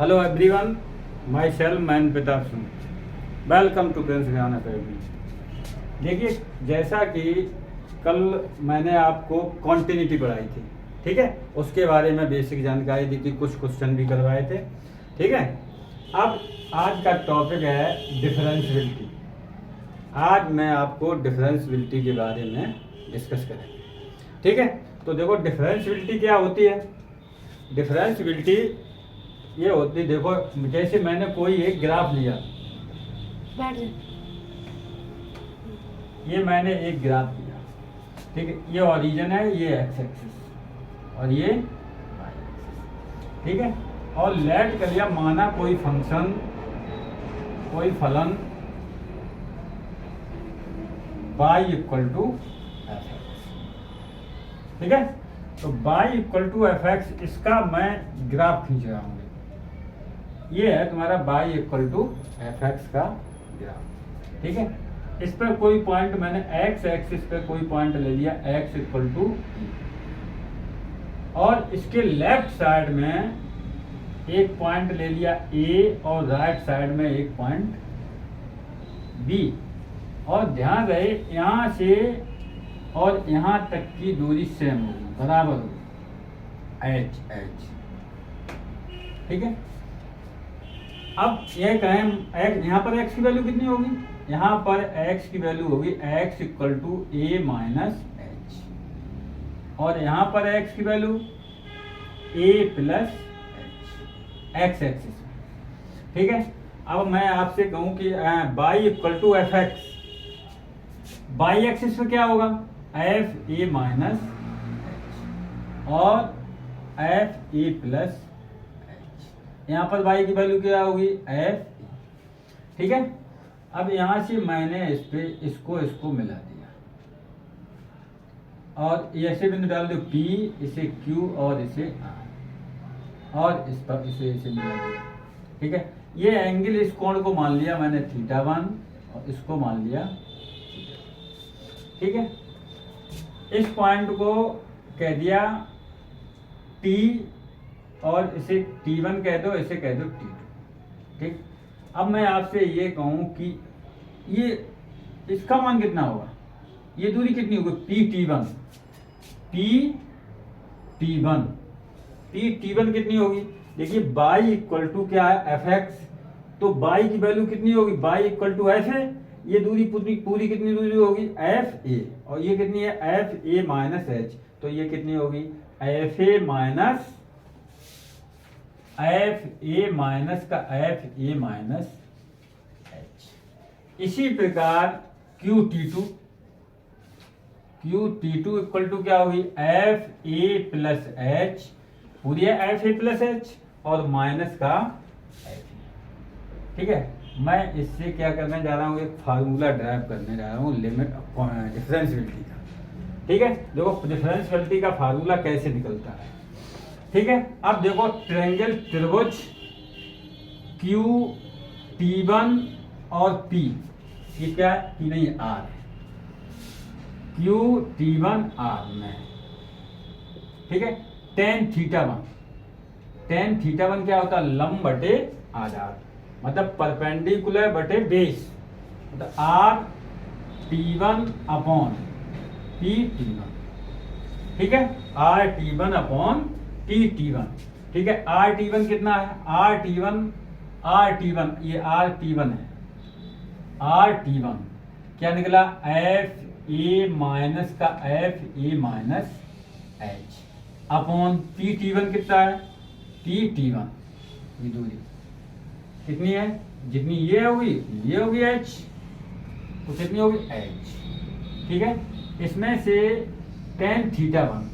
Hello everyone, myself Man Pratap Singh, welcome to Prince Gyan Academy. देखिए, जैसा कि कल मैंने आपको कॉन्टिन्यूटी पढ़ाई थी, ठीक है, उसके बारे में बेसिक जानकारी दी थी, कुछ क्वेश्चन भी करवाए थे, ठीक है। अब आज का टॉपिक है डिफरेंशियबिलिटी। आज मैं आपको डिफरेंशियबिलिटी के बारे में डिस्कस करेंगे, ठीक है। तो देखो, डिफरेंशियबिलिटी क्या होती है। डिफरेंशियबिलिटी ये होती, देखो, जैसे मैंने कोई एक ग्राफ लिया, ये मैंने एक ग्राफ लिया, ठीक है। ये ओरिजिन है, ये एक्स एक्सिस और ये वाई एक्सिस, ठीक है। और लेट कर लिया, माना कोई फंक्शन, कोई फलन y equal to F x, ठीक है। तो y equal to F X, इसका मैं ग्राफ खींच रहा हूँ। ये है तुम्हारा y equal to F x का ग्राफ, ठीक है। इस पर कोई पॉइंट मैंने x एक्सिस पे कोई पॉइंट ले लिया, x इक्वल टू, और इसके लेफ्ट साइड में एक पॉइंट ले लिया a और राइट साइड में एक पॉइंट b। और ध्यान रहे, यहाँ से और यहाँ तक की दूरी सेम होगी, बराबर होगी, h, ठीक है। अब ये कहें यहाँ पर x की वैल्यू कितनी होगी, यहाँ पर x की वैल्यू होगी x equal to a minus h, और यहाँ पर x की value a plus h, x axis, ठीक है। अब मैं आपसे कहूँ कि y equal to F x, y axis पे क्या होगा, एफ ए माइनस एच और एफ ए प्लस, यहाँ पर y की वैल्यू क्या होगी, एफ, ठीक है। अब यहाँ से मैंने इस पे इसको मिला दिया, और ऐसे बिंदु डाल दो P, इसे Q और इसे R, और इस पर इसे मिला दिया, ठीक है। ये एंगल, इस कोण को मान लिया मैंने θ1 और इसको मान लिया, ठीक है। इस पॉइंट को कह दिया T, और इसे T1 कह दो, इसे कह दो T2, ठीक। अब मैं आपसे ये कहूँ कि ये इसका मान कितना होगा, ये दूरी कितनी होगी, P T1 कितनी होगी। देखिए, y इक्वल टू क्या है, एफ एक्स, तो y की वैल्यू कितनी होगी, y इक्वल टू एफ है, ये दूरी पूरी कितनी दूरी होगी, एफ ए, और ये कितनी है, एफ ए माइनस एच, तो ये कितनी होगी, f a minus f a minus का एफ ए माइनस एच। इसी प्रकार q t two equal to क्या होगी, एफ ए प्लस एच, पूरी है एफ ए प्लस एच और माइनस का एफ, ठीक है। मैं इससे क्या करने जा रहा हूँ, एक फार्मूला ड्राइव करने जा रहा हूँ लिमिट डिफरेंशियबिलिटी का, ठीक है। देखो, डिफरेंशियबिलिटी का फार्मूला कैसे निकलता है, ठीक है। अब देखो, ट्रायंगल त्रिभुज क्यू T1 और P, ये क्या है, P नहीं R है, क्यू T1 R में, ठीक है। tan θ1 क्या होता है, लंब बटे आधार, मतलब परपेंडिकुलर बटे बेस, मतलब R T1 upon P T1, ठीक है, R T1 upon P T1, ठीक है। R T1 कितना है, R T1 ये R T1 है, R T1 क्या निकला, एफ ए माइनस का f a minus H upon P T1 कितना है, P T1, ये दूरी कितनी है, जितनी ये होगी h, तो कितनी होगी h, ठीक है। इसमें से tan θ1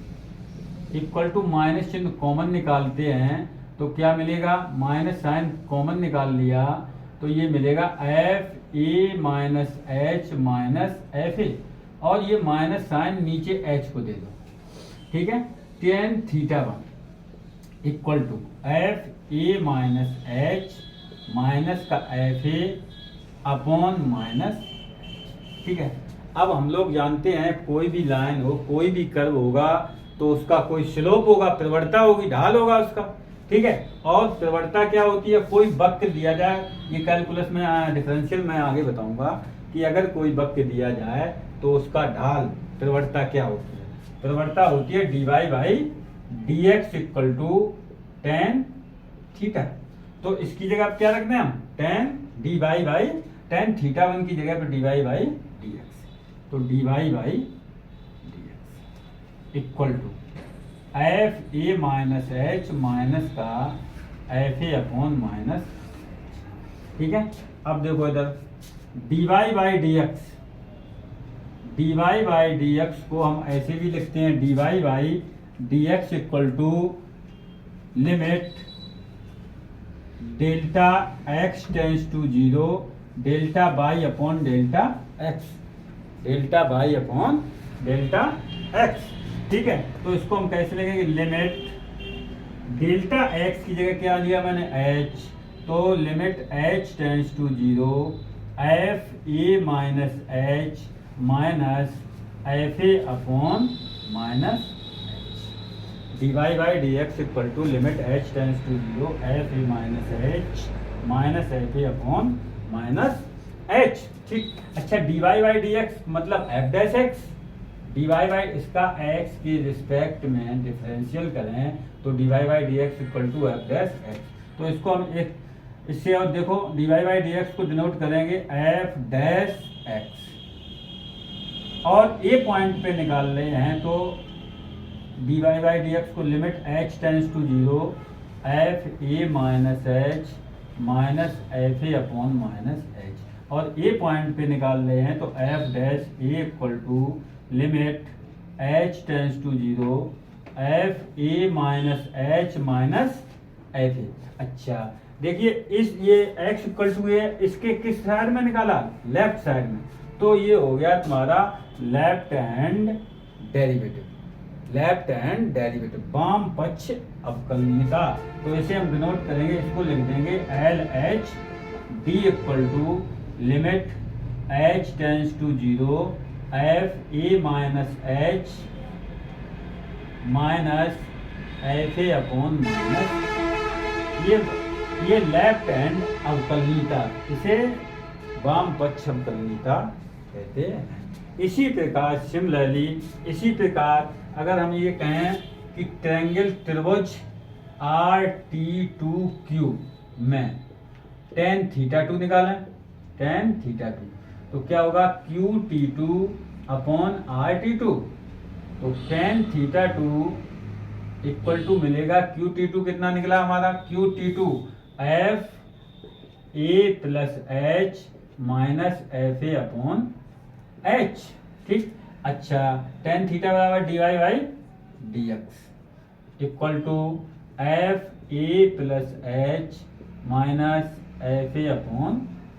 इक्वल टू माइनस चिन्ह कॉमन निकालते हैं, तो क्या मिलेगा, माइनस साइन कॉमन निकाल लिया, तो ये मिलेगा F a minus h minus f ए, और ये माइनस साइन नीचे h को दे दो, ठीक है। tan θ1 equal to f a minus h minus का एफ ए अपॉन माइनस, ठीक है। अब हम लोग जानते हैं, कोई भी लाइन हो, कोई भी कर्व होगा, तो उसका कोई स्लोप होगा, प्रवणता होगी, ढाल होगा उसका, ठीक है। और प्रवणता क्या होती है, कोई वक्र दिया जाए, ये कैलकुलस में डिफरेंशियल में आगे बताऊंगा कि अगर कोई वक्र दिया जाए तो उसका ढाल प्रवणता क्या होती है। प्रवणता होती है dy by d x equal to tan theta. तो इसकी जगह आप क्या रखते हैं हम, tan d y by tan theta one की जगह पर d y by d x. तो d y by d x equal to f a minus h minus का एफ ए अपॉन माइनस, ठीक है। अब देखो इधर d y by d x, d y by d x को हम ऐसे भी लिखते हैं d y by d x equal to limit delta x tends to zero delta by upon delta x, delta by upon delta x, ठीक है। तो इसको हम कैसे लिखेंगे, लिमिट डेल्टा एक्स की जगह क्या लिया मैंने एच, तो limit h tends to zero f a minus h minus f a upon minus d y by d x equal to limit h tends to zero f a minus h minus f a upon minus h, ठीक। अच्छा d y by d x मतलब f dash x, d y by इसका x की respect में differential करें तो d y by d x equal to F dash x. तो इसको हम एक इससे और देखो d y by d x को डिनोट करेंगे एफ डैश एक्स, और ए पॉइंट पे निकाल रहे हैं तो d y by d x को limit h tends to zero f a minus h minus f a upon minus h, और ए पॉइंट पे निकाल रहे हैं तो f dash a equal to limit h tends to zero f a minus h minus f ए। अच्छा देखिए इस ये x इक्वल टू ए इसके किस साइड में निकाला, लेफ्ट साइड में, तो ये हो गया तुम्हारा left hand derivative, left hand derivative वाम पक्ष अवकलनीयता। तो इसे हम डिनोट करेंगे, इसको लिख देंगे L H D equal to limit h tends to zero f a minus h minus f a upon minus, ये लेफ्ट हैंड अवकलनीयता, इसे वाम पक्ष अवकलनीयता कहते हैं। इसी प्रकार सिमिलरली, इसी प्रकार अगर हम ये कहें कि ट्रायंगल त्रिभुज आर टी टू क्यू में टेन थीटा टू निकालें, टेन थीटा टू, तो क्या होगा q t two upon r t two, तो tan theta two equal to मिलेगा क्यू टी टू कितना निकला हमारा, q t two f a plus h minus f a upon h, ठीक। अच्छा टेन थीटा बराबर d y by d x equal to f a plus h minus f a upon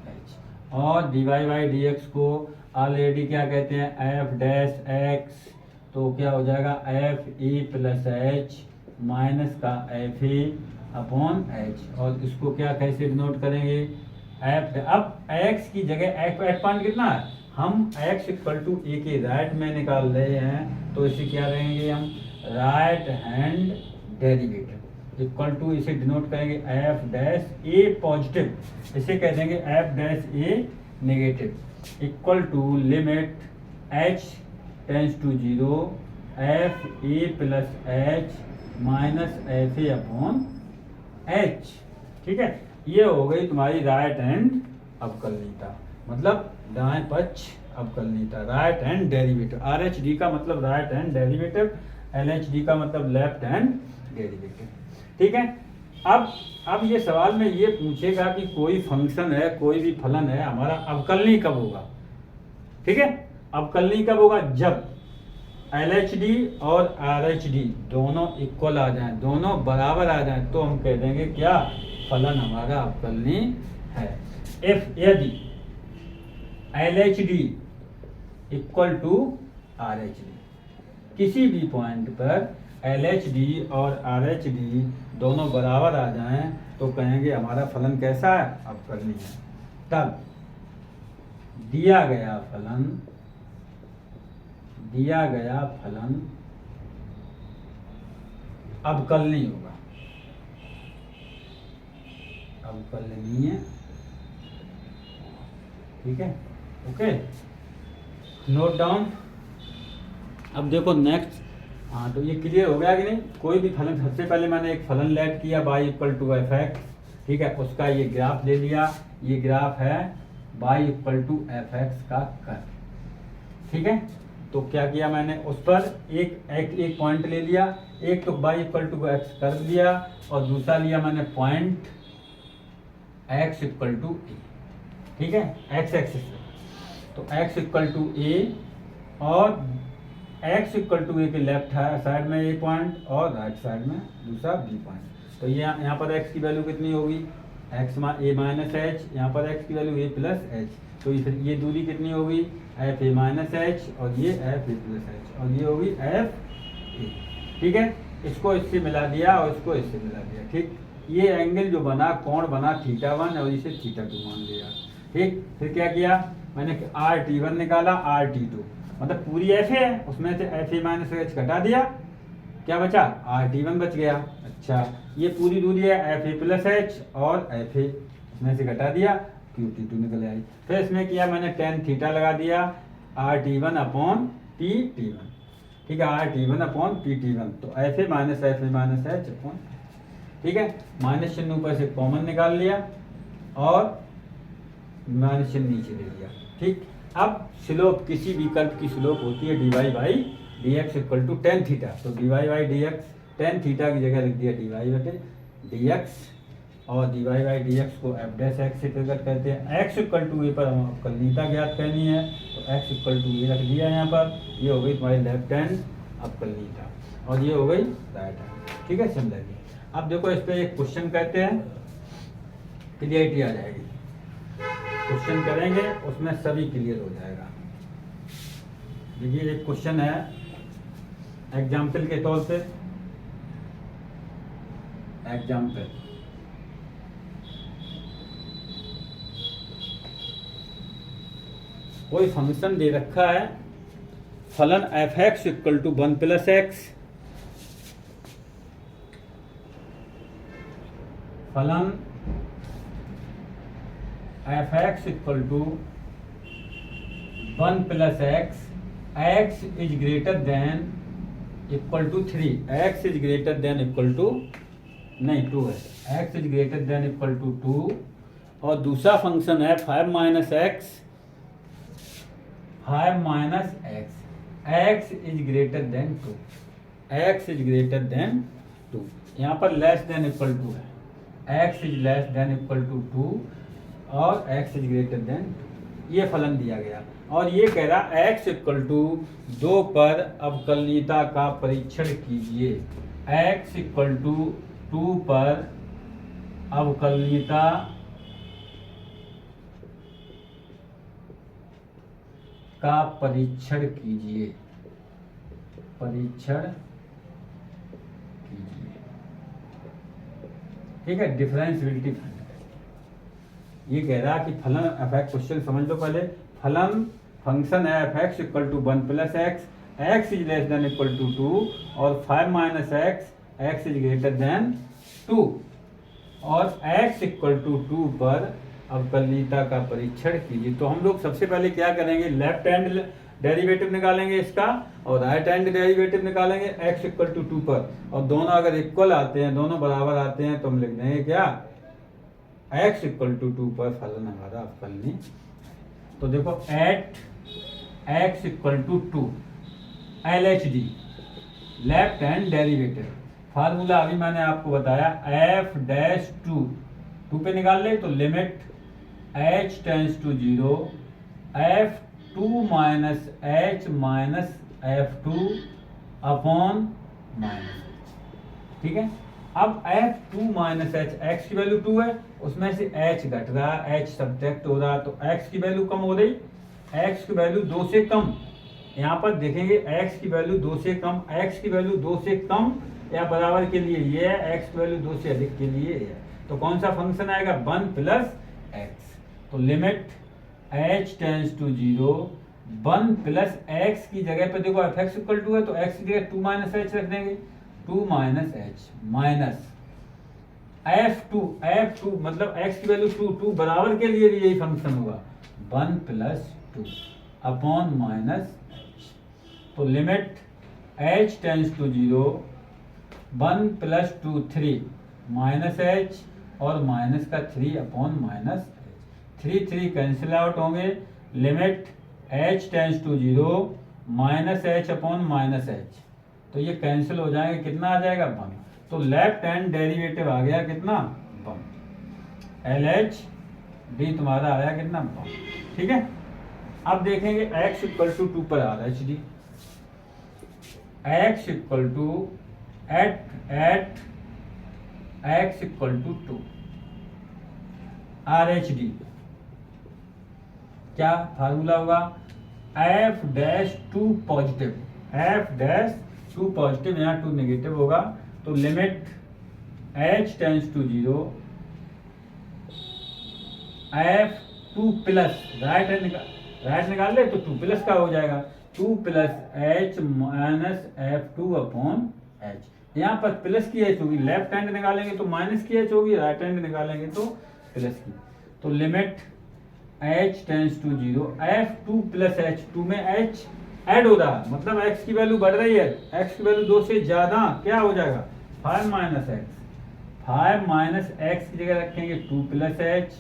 h, और d y by d x को already क्या कहते हैं F dash x, तो क्या हो जाएगा F a plus h minus का एफ ए अपॉन एच, और इसको क्या कैसे डिनोट करेंगे एफ। अब एक्स की जगह एफ पॉइंट कितना है, हम x इक्वल टू ए के राइट में निकाल रहे हैं, तो इसे क्या रहेंगे हम right hand derivative equal to, इसे डिनोट करेंगे एफ डैश ए पॉजिटिव, इसे कह देंगे f dash a negative equal to limit h tends to zero f a plus h minus f a upon h, ठीक है। ये हो गई तुम्हारी राइट हैंड अवकलनीयता, मतलब दाएं पक्ष अवकलनीयता, right hand derivative. R H D का मतलब right hand derivative, L H D का मतलब लेफ्ट हैंड डेरिवेटिव, ठीक है। अब ये सवाल में ये पूछेगा कि कोई फंक्शन है, कोई भी फलन है, हमारा अवकलनीय कब होगा, ठीक है। अवकलनीय कब होगा, जब एल एच डी और आर एच डी दोनों इक्वल आ जाएं, दोनों बराबर आ जाएं, तो हम कह देंगे क्या फलन हमारा अवकलनीय है। इफ यदि L H D equal to R H D, किसी भी पॉइंट पर एल एच डी और आर एच डी दोनों बराबर आ जाएं, तो कहेंगे हमारा फलन कैसा है, अवकलनीय है। तब दिया गया फलन अवकलनीय होगा, अवकलनीय, ठीक है, ओके, नोट डाउन। अब देखो नेक्स्ट, हाँ तो ये क्लियर हो गया कि नहीं। कोई भी फलन, सबसे पहले मैंने एक फलन लेट किया y equal to F x, ठीक है, उसका ये ग्राफ ले लिया, ये ग्राफ है y equal to F x का कर्व, ठीक है। तो क्या किया मैंने, उस पर एक पॉइंट ले लिया, एक तो y equal to x curve लिया और दूसरा लिया मैंने point x equal to a, ठीक है, x एक्सिस पे। तो x इक्वल टू ए और x इक्वल टू ए के लेफ्ट साइड में ए पॉइंट और राइट साइड में दूसरा बी पॉइंट। तो ये यहाँ पर x की वैल्यू कितनी होगी, x ए माइनस एच, यहाँ पर x की वैल्यू ए प्लस एच। तो फिर ये दूरी कितनी होगी, एफ ए माइनस एच और ये एफ ए प्लस एच और ये होगी एफ ए, ठीक है। इसको इससे मिला दिया और इसको इससे मिला दिया, ठीक। ये एंगल जो बना, कोण बना θ1 और इसे θ2 मान लिया, ठीक। फिर क्या किया मैंने, RT1 निकाला, RT2 मतलब पूरी एफ है, उसमें से एफ ए माइनस एच घटा दिया, क्या बचा, RT1 बच गया। अच्छा, ये पूरी दूरी है एफ ए प्लस एच और एफ ए, उसमें से घटा दिया, QT2 निकल आई। फिर इसमें किया मैंने tan थीटा लगा दिया, RT1 अपॉन PT1, ठीक है, RT1 अपॉन PT1। तो F a minus H upon, ठीक है, माइनस चिन्ह ऊपर से कॉमन निकाल लिया और माइनस चिन्ह नीचे दे दिया, ठीक। अब स्लोप, किसी भी कर्व की स्लोप होती है dy by dx equal to tan theta. तो dy by dx, tan theta की जगह लिख दिया dy बटे dx और dy बाई dx को एफ डैश एक्स से प्रकट करते हैं। x इक्वल टू ए पर हम अवकलनीयता ज्ञात करनी है, तो x इक्वल टू ए रख दिया यहाँ पर, ये हो गई तुम्हारी लेफ्ट हैंड अवकलनीयता और ये हो गई राइट हैंड, ठीक है, सिमिलरली। अब देखो इस पर एक क्वेश्चन करते हैं, क्लियरिटी आ जाएगी। क्वेश्चन करेंगे उसमें सभी क्लियर हो जाएगा। देखिए एक क्वेश्चन है एग्जाम्पल के तौर पे, एग्जाम्पल, कोई फंक्शन दे रखा है, फलन f x equal to 1 plus x, फलन f x equal to 1 plus x, x is greater than equal to 3, x is greater than equal to, नहीं 2 है, x is greater than equal to 2। और दूसरा function है 5 minus x, 5 minus x, x is greater than 2, x is greater than 2, यहाँ पर less than equal to है, x is less than equal to 2 और x is greater than 2, ये फलन दिया गया। और ये कह रहा x इक्वल टू 2 पर अवकलनीयता का परीक्षण कीजिए, x इक्वल टू 2 पर अवकलनीयता का परीक्षण कीजिए, परीक्षण कीजिए, ठीक है, डिफरेंशिएबिलिटी। ये कह रहा कि फलन एफ एक्स, क्वेश्चन समझ लो पहले, फलन फंक्शन है f x equal to 1 plus x, x is less than equal to 2 और 5 minus x, x is greater than 2 और एक्स इक्वल टू 2 पर अवकलनीयता का परीक्षण कीजिए। तो हम लोग सबसे पहले क्या करेंगे, लेफ्ट हैंड डेरिवेटिव निकालेंगे इसका और राइट हैंड डेरिवेटिव निकालेंगे x इक्वल टू 2 पर, और दोनों अगर इक्वल आते हैं, दोनों बराबर आते हैं, तो हम लिख देंगे क्या, x इक्वल टू 2 पर फलन हमारा अवकलनीय। तो देखो at x equal to 2 LHD, left hand derivative, formula अभी मैंने आपको बताया, f डैश 2 पे निकाल ले तो limit h tends to 0 f2 minus h minus f2 upon minus h, ठीक है। अब f2 माइनस h, x की वैल्यू 2 है, उसमें से h घट रहा है, h सब्ट्रैक्ट हो रहा है, तो x की वैल्यू कम हो रही, x की वैल्यू 2 से कम, यहाँ पर देखेंगे x की वैल्यू 2 से कम, x की वैल्यू 2 से कम या बराबर के लिए ये है, x की वैल्यू 2 से अधिक के लिए है, तो कौन सा फंक्शन आएगा, 1 प्लस x। तो limit h tends to 0, 1 plus x की जगह पे देखो f x इक्वल टू है, तो x की जगह 2 माइनस h रख देंगे, 2 माइनस h माइनस f2 मतलब x की वैल्यू 2 बराबर के लिए भी यही फंक्शन होगा 1 प्लस 2 अपॉन माइनस h। तो limit h tends to 0 1 plus 2 3 minus h और माइनस का 3 upon minus h। 3 cancel out होंगे। Limit h tends to 0 minus h upon minus h। तो ये कैंसिल हो जाएंगे, कितना आ जाएगा 1। तो लेफ्ट हैंड डेरिवेटिव आ गया कितना 1। LHD तुम्हारा आया कितना 1। ठीक है, अब देखेंगे x इक्वल टू 2 पर RHD। x equal to at x equal to 2 RHD क्या फार्मूला होगा f'2 पॉजिटिव, f'2 पॉजिटिव, यहाँ 2 नेगेटिव होगा। तो limit h tends to 0 f2 plus right निकाल ले तो 2 प्लस का हो जाएगा 2 plus h minus f2 upon h। यहाँ पर प्लस की h होगी, लेफ्ट हैंड निकालेंगे तो माइनस की h होगी, राइट हैंड निकालेंगे तो प्लस की। तो limit h tends to 0 f2 plus h, 2 में h ऐड हो रहा है मतलब x की वैल्यू बढ़ रही है, x की वैल्यू 2 से ज्यादा क्या हो जाएगा 5 माइनस x। 5 माइनस x की जगह रखेंगे 2 प्लस h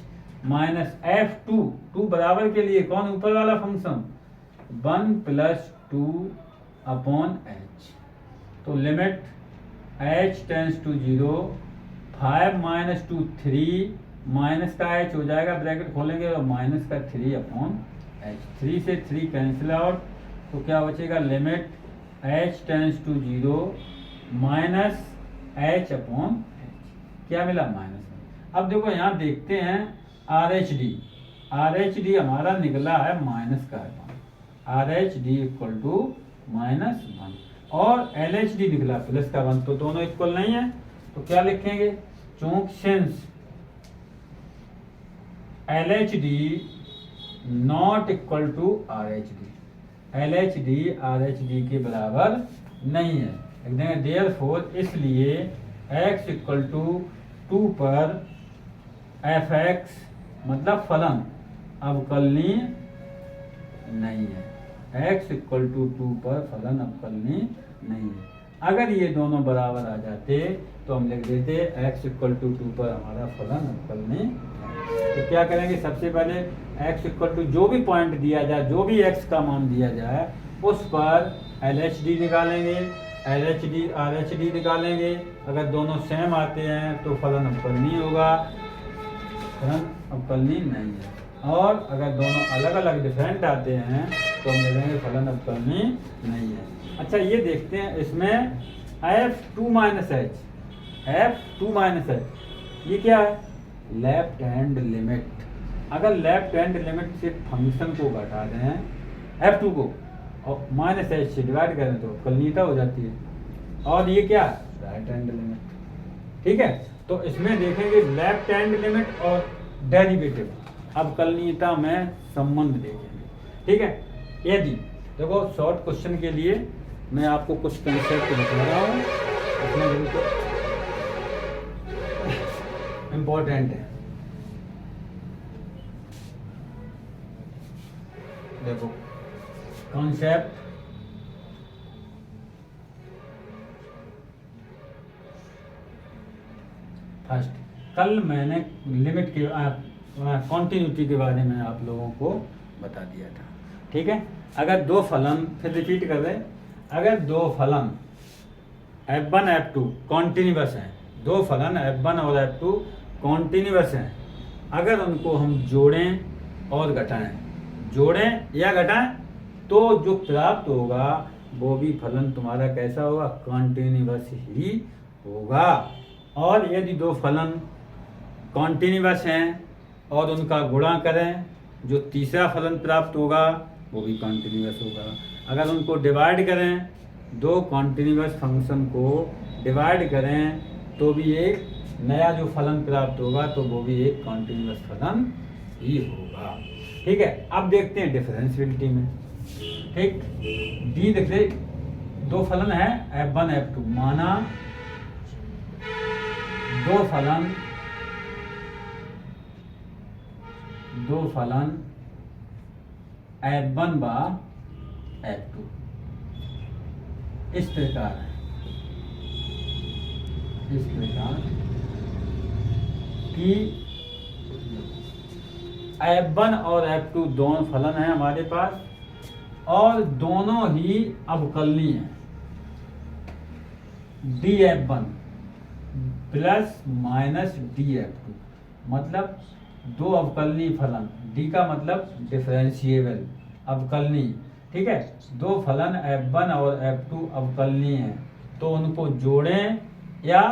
माइनस f2 बराबर के लिए कौन ऊपर वाला फंक्शन 1 प्लस 2 अपॉन h। तो limit h tends to 0 5 minus 2 3 minus का h हो जाएगा, ब्रैकेट खोलेंगे और माइनस का 3 अपॉन h। 3 से 3 कैंसिल आउट, तो क्या बचेगा limit h tends to 0 minus h upon h। क्या मिला माइनस। अब देखो यहाँ देखते हैं RHD हमारा निकला है माइनस का 1, RHD इक्वल टू माइनस 1 और LHD निकला प्लस का 1, तो दोनों इक्वल नहीं है। तो क्या लिखेंगे चूंकि since LHD not equal to RHD, LHD RHD के बराबर नहीं है। देयरफॉर इसलिए x इक्वल टू 2 पर fx मतलब फलन अवकलनीय नहीं है। x इक्वल टू 2 पर फलन अवकलनीय नहीं है। अगर ये दोनों बराबर आ जाते तो हम लिख देते x इक्वल टू 2 पर हमारा फलन अवकलनीय है। तो क्या करेंगे सबसे पहले x इक्वल टू जो भी पॉइंट दिया जाए, जो भी x का मान दिया जाए उस पर LHD निकालेंगे, LHD RHD निकालेंगे। अगर दोनों सेम आते हैं तो फलन अवकलनीय होगा, फलन अवकलनीय नहीं है। और अगर दोनों अलग अलग डिफरेंट आते हैं तो हम लिखेंगे फलन अवकलनीय नहीं है। अच्छा ये देखते हैं इसमें f2 माइनस h, ये क्या है लेफ्ट हैंड लिमिट। अगर लेफ्ट हैंड लिमिट से फंक्शन को घटा दें f2 को और माइनस h से डिवाइड करें तो अवकलनीयता हो जाती है। और ये क्या राइट हैंड लिमिट। ठीक है, तो इसमें देखेंगे लेफ्ट हैंड लिमिट और डेरिवेटिव अवकलनीयता में संबंध देखेंगे। ठीक है, यदि देखो शॉर्ट क्वेश्चन के लिए मैं आपको कुछ कंसेप्ट बता रहा हूँ, इसमें बिल्कुल इम्पोर्टेंट है। देखो कॉन्सेप्ट फर्स्ट, कल मैंने लिमिट के कॉन्टिन्यूटी के बारे में आप लोगों को बता दिया था। ठीक है, अगर दो फलन, फिर रिपीट कर रहे, अगर दो फलन f1 f2 कॉन्टिन्यूअस हैं, दो फलन f1 और f2 कॉन्टिन्यूअस हैं, अगर उनको हम जोड़ें और घटाएं, जोड़ें या घटाएं तो जो प्राप्त होगा वो भी फलन तुम्हारा कैसा होगा कॉन्टिन्यूअस ही होगा। और यदि दो फलन कॉन्टिन्यूअस हैं और उनका गुणा करें, जो तीसरा फलन प्राप्त होगा वो भी कॉन्टिन्यूअस होगा। अगर उनको डिवाइड करें, दो कॉन्टिन्यूअस फंक्शन को डिवाइड करें तो भी एक नया जो फलन प्राप्त होगा तो वो भी एक कॉन्टिन्यूअस फलन ही होगा। ठीक है, अब देखते हैं डिफरेंशियलिटी में। ठीक, डी देख ले, दो फलन है f1 f2, माना दो फलन F1 बा F2 इस प्रकार है, इस प्रकार कि F1 और F2 दोनों फलन हैं हमारे पास और दोनों ही अवकलनीय हैं। dF1 प्लस माइनस dF2 मतलब दो अवकलनीय फलन, d का मतलब डिफरेंशिएबल अवकलनीय, ठीक है। दो फलन F1 और F2 अवकलनीय हैं तो उनको जोड़ें या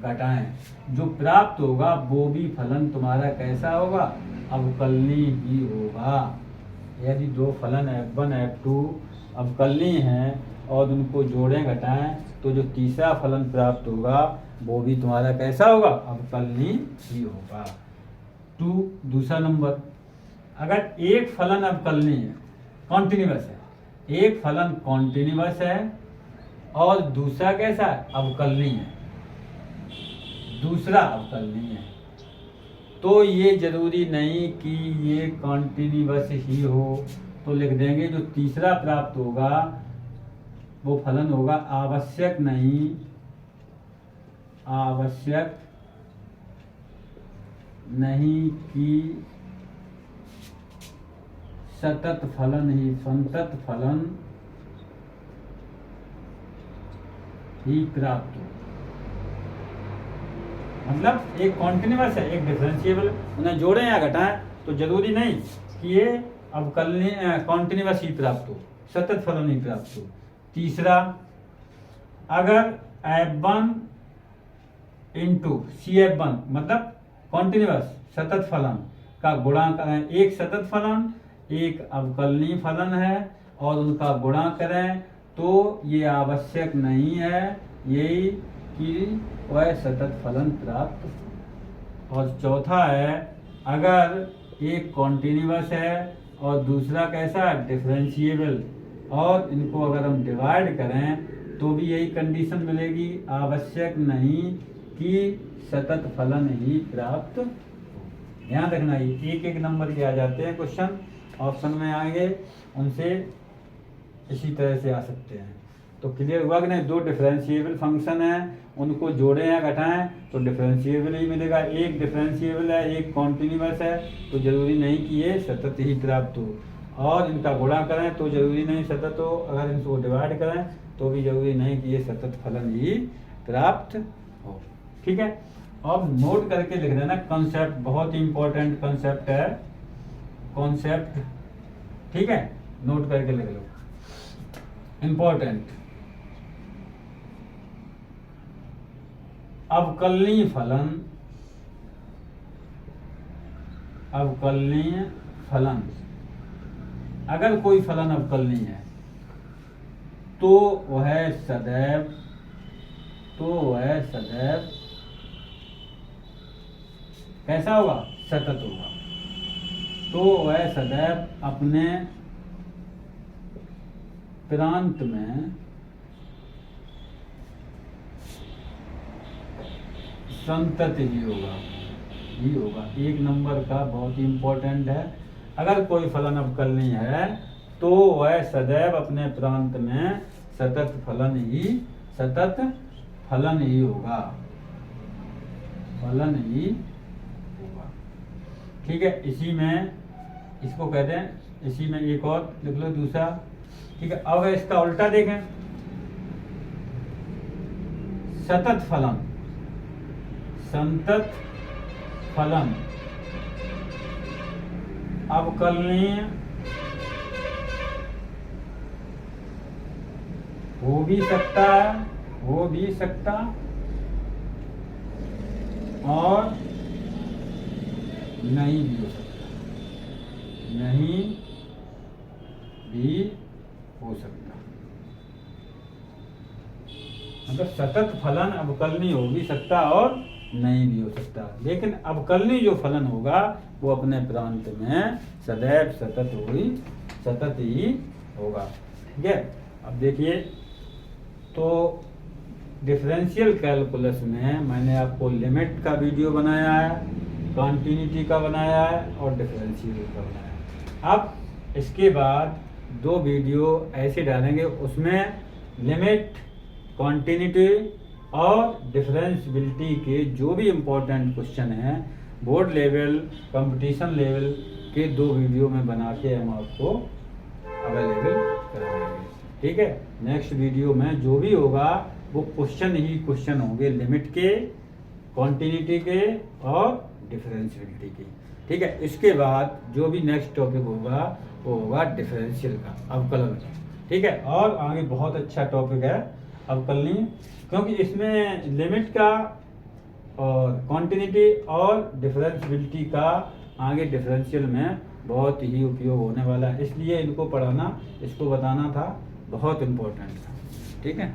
घटाएं, जो प्राप्त होगा वो भी फलन तुम्हारा कैसा होगा, अवकलनीय ही होगा। यदि दो फलन F1 F2 अवकलनीय हैं और उनको जोड़ें घटाएं तो जो तीसरा फलन प्राप्त होगा वो भी तुम्हारा कैसा होगा, अवकलनीय ही होगा। दूसरा नंबर, अगर एक फलन अवकलनीय है, कॉन्टिन्यूअस है, एक फलन कॉन्टिन्यूअस है और दूसरा कैसा है, अवकलनीय है, दूसरा अवकलनीय है, तो ये जरूरी नहीं कि ये कॉन्टिन्यूअस ही हो, तो लिख देंगे जो तीसरा प्राप्त होगा वो फलन होगा आवश्यक नहीं कि सतत फलन ही प्राप्त हो। मतलब एक कॉन्टिन्यूअस है, एक डिफरेंशिएबल, उन्हें जोड़ें या घटाएं तो जरूरी नहीं कि ये अवकलनीय कॉन्टिन्यूअस ही प्राप्त हो, सतत फलन ही प्राप्त हो। तीसरा, अगर F1 इंटू CF1 मतलब कॉन्टिन्यूअस सतत फलन का गुणा करें, एक सतत फलन एक अवकलनीय फलन है और उनका गुणा करें तो ये आवश्यक नहीं है यही कि वह सतत फलन प्राप्त हो। और चौथा है, अगर एक कॉन्टिन्यूअस है और दूसरा कैसा डिफरेंशिएबल और इनको अगर हम डिवाइड करें तो भी यही कंडीशन मिलेगी, आवश्यक नहीं कि सतत फलन ही प्राप्त हो। ध्यान रखना, ये एक एक नंबर के आ जाते हैं क्वेश्चन, ऑप्शन में आएंगे, उनसे इसी तरह से आ सकते हैं। तो क्लियर हुआ कि नहीं, दो डिफरेंशिएबल फंक्शन है, उनको जोड़ें या घटाएं तो डिफरेंशिएबल ही मिलेगा। एक डिफरेंशिएबल है, एक कॉन्टिन्यूअस है, तो जरूरी नहीं कि ये सतत ही प्राप्त हो, और इनका गुणा करें तो जरूरी नहीं सतत हो, अगर इनको डिवाइड करें तो भी जरूरी नहीं कि ये सतत फलन ही प्राप्त हो। ठीक है, अब नोट करके लिख देना, कॉन्सेप्ट बहुत इंपॉर्टेंट कॉन्सेप्ट है, कॉन्सेप्ट, ठीक है, नोट करके लिख लो, इंपॉर्टेंट। अवकलनीय फलन, अगर कोई फलन अवकलनीय है तो वह सदैव कैसा होगा, सतत होगा। तो वह सदैव अपने प्रांत में संतत ही होगा। एक नंबर का बहुत ही इंपॉर्टेंट है, अगर कोई फलन अवकलनीय है तो वह सदैव अपने प्रांत में सतत फलन ही होगा, ठीक है। इसी में इसको कहते हैं, इसी में एक और लिख लो दूसरा, ठीक है। अब इसका उल्टा देखें, संतत फलन अवकलनीय हो भी सकता और नहीं भी हो सकता, मतलब सतत फलन अवकलनीय हो भी सकता और नहीं भी हो सकता, लेकिन अवकलनीय जो फलन होगा वो अपने प्रांत में सदैव सतत ही होगा, ठीक है। अब देखिए, तो डिफरेंशियल कैलकुलस में मैंने आपको लिमिट का वीडियो बनाया है, कॉन्टिन्यूटी का बनाया है और डिफरेंशियल का बनाया है। अब इसके बाद 2 वीडियो ऐसे डालेंगे, उसमें लिमिट, कॉन्टिन्यूटी और डिफरेंशियबिलिटी के जो भी इम्पोर्टेंट क्वेश्चन हैं बोर्ड लेवल, कंपटीशन लेवल के 2 वीडियो में बना के हम आपको अवेलेबल कराएंगे। ठीक है, नेक्स्ट वीडियो में जो भी होगा वो क्वेश्चन ही क्वेश्चन होंगे लिमिट के, कॉन्टिन्यूटी के और डिफरेंशियबिलिटी के। ठीक है, इसके बाद जो भी नेक्स्ट टॉपिक होगा वो होगा डिफरेंशियल का, अवकलन का। ठीक है, और आगे बहुत अच्छा टॉपिक है अवकलनीय, क्योंकि इसमें लिमिट का और कॉन्टिन्यूटी और डिफरेंशियबिलिटी का आगे डिफरेंशियल में बहुत ही उपयोग होने वाला है, इसलिए इनको पढ़ाना, इसको बताना था, बहुत इम्पोर्टेंट था। ठीक है।